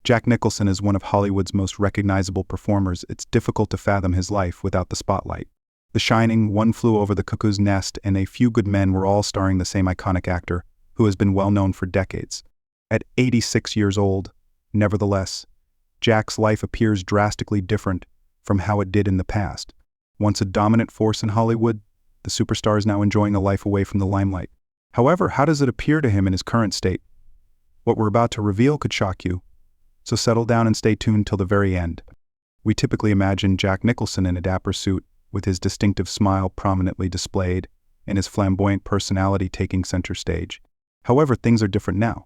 Jack Nicholson is one of Hollywood's most recognizable performers. It's difficult to fathom his life without the spotlight. The Shining, One Flew Over the Cuckoo's Nest, and A Few Good Men were all starring the same iconic actor, who has been well known for decades. At 86 years old, nevertheless, Jack's life appears drastically different from how it did in the past. Once a dominant force in Hollywood, the superstar is now enjoying a life away from the limelight. However, how does it appear to him in his current state? What we're about to reveal could shock you, so settle down and stay tuned till the very end. We typically imagine Jack Nicholson in a dapper suit, with his distinctive smile prominently displayed and his flamboyant personality taking center stage. However, things are different now.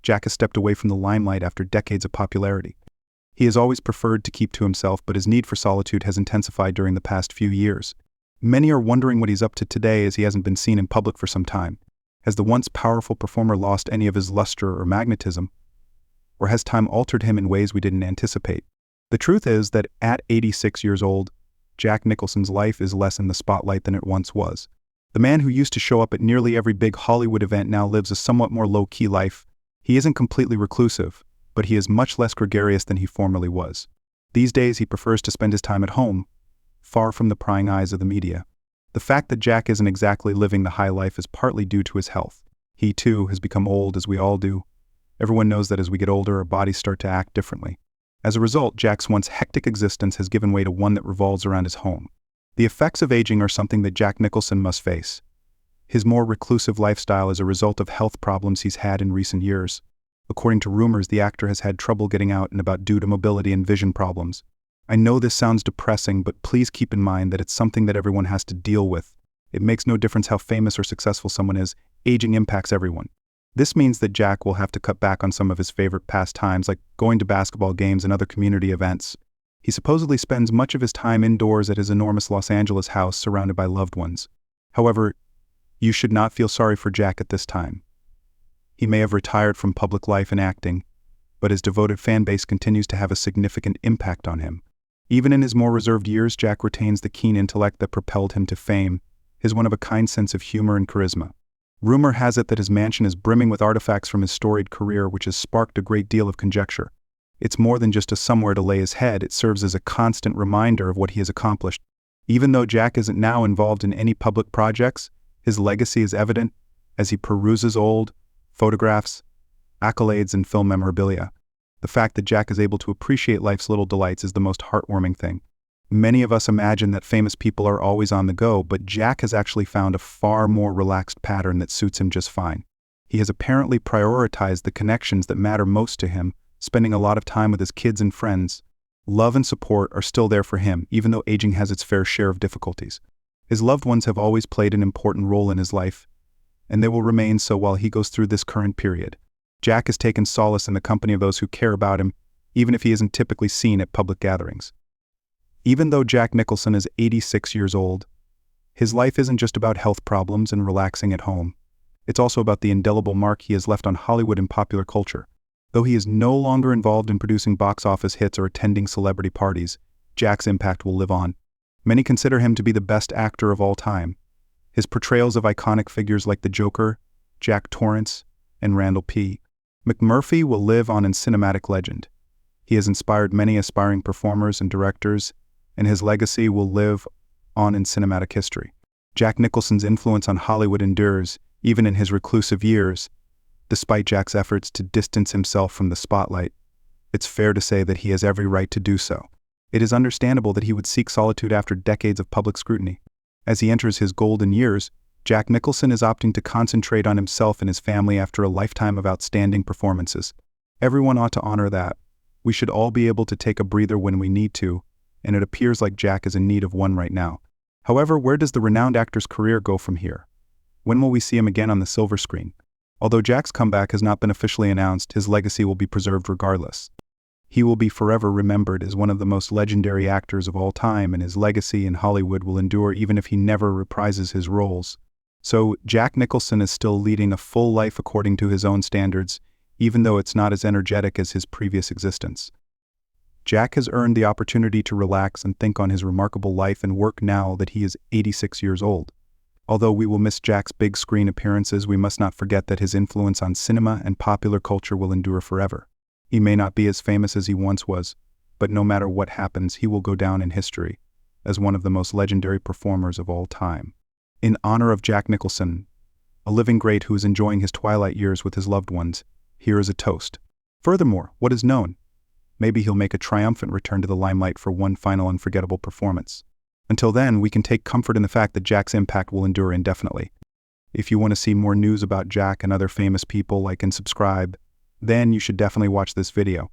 Jack has stepped away from the limelight after decades of popularity. He has always preferred to keep to himself, but his need for solitude has intensified during the past few years. Many are wondering what he's up to today, as he hasn't been seen in public for some time. Has the once powerful performer lost any of his luster or magnetism? Or has time altered him in ways we didn't anticipate? The truth is that at 86 years old, Jack Nicholson's life is less in the spotlight than it once was. The man who used to show up at nearly every big Hollywood event now lives a somewhat more low-key life. He isn't completely reclusive, but he is much less gregarious than he formerly was. These days, he prefers to spend his time at home, far from the prying eyes of the media. The fact that Jack isn't exactly living the high life is partly due to his health. He, too, has become old, as we all do. Everyone knows that as we get older, our bodies start to act differently. As a result, Jack's once hectic existence has given way to one that revolves around his home. The effects of aging are something that Jack Nicholson must face. His more reclusive lifestyle is a result of health problems he's had in recent years. According to rumors, the actor has had trouble getting out and about due to mobility and vision problems. I know this sounds depressing, but please keep in mind that it's something that everyone has to deal with. It makes no difference how famous or successful someone is, aging impacts everyone. This means that Jack will have to cut back on some of his favorite pastimes, like going to basketball games and other community events. He supposedly spends much of his time indoors at his enormous Los Angeles house surrounded by loved ones. However, you should not feel sorry for Jack at this time. He may have retired from public life and acting, but his devoted fan base continues to have a significant impact on him. Even in his more reserved years, Jack retains the keen intellect that propelled him to fame, his one-of-a-kind sense of humor and charisma. Rumor has it that his mansion is brimming with artifacts from his storied career, which has sparked a great deal of conjecture. It's more than just a somewhere to lay his head, it serves as a constant reminder of what he has accomplished. Even though Jack isn't now involved in any public projects, his legacy is evident as he peruses old photographs, accolades, and film memorabilia. The fact that Jack is able to appreciate life's little delights is the most heartwarming thing. Many of us imagine that famous people are always on the go, but Jack has actually found a far more relaxed pattern that suits him just fine. He has apparently prioritized the connections that matter most to him, spending a lot of time with his kids and friends. Love and support are still there for him, even though aging has its fair share of difficulties. His loved ones have always played an important role in his life, and they will remain so while he goes through this current period. Jack has taken solace in the company of those who care about him, even if he isn't typically seen at public gatherings. Even though Jack Nicholson is 86 years old, his life isn't just about health problems and relaxing at home. It's also about the indelible mark he has left on Hollywood and popular culture. Though he is no longer involved in producing box office hits or attending celebrity parties, Jack's impact will live on. Many consider him to be the best actor of all time. His portrayals of iconic figures like the Joker, Jack Torrance, and Randall P. McMurphy will live on in cinematic legend. He has inspired many aspiring performers and directors, and his legacy will live on in cinematic history. Jack Nicholson's influence on Hollywood endures, even in his reclusive years. Despite Jack's efforts to distance himself from the spotlight, it's fair to say that he has every right to do so. It is understandable that he would seek solitude after decades of public scrutiny. As he enters his golden years, Jack Nicholson is opting to concentrate on himself and his family after a lifetime of outstanding performances. Everyone ought to honor that. We should all be able to take a breather when we need to, and it appears like Jack is in need of one right now. However, where does the renowned actor's career go from here? When will we see him again on the silver screen? Although Jack's comeback has not been officially announced, his legacy will be preserved regardless. He will be forever remembered as one of the most legendary actors of all time, and his legacy in Hollywood will endure even if he never reprises his roles. So, Jack Nicholson is still leading a full life according to his own standards, even though it's not as energetic as his previous existence. Jack has earned the opportunity to relax and think on his remarkable life and work now that he is 86 years old. Although we will miss Jack's big screen appearances, we must not forget that his influence on cinema and popular culture will endure forever. He may not be as famous as he once was, but no matter what happens, he will go down in history as one of the most legendary performers of all time. In honor of Jack Nicholson, a living great who is enjoying his twilight years with his loved ones, here is a toast. Furthermore, what is known? Maybe he'll make a triumphant return to the limelight for one final unforgettable performance. Until then, we can take comfort in the fact that Jack's impact will endure indefinitely. If you want to see more news about Jack and other famous people, like and subscribe, then you should definitely watch this video.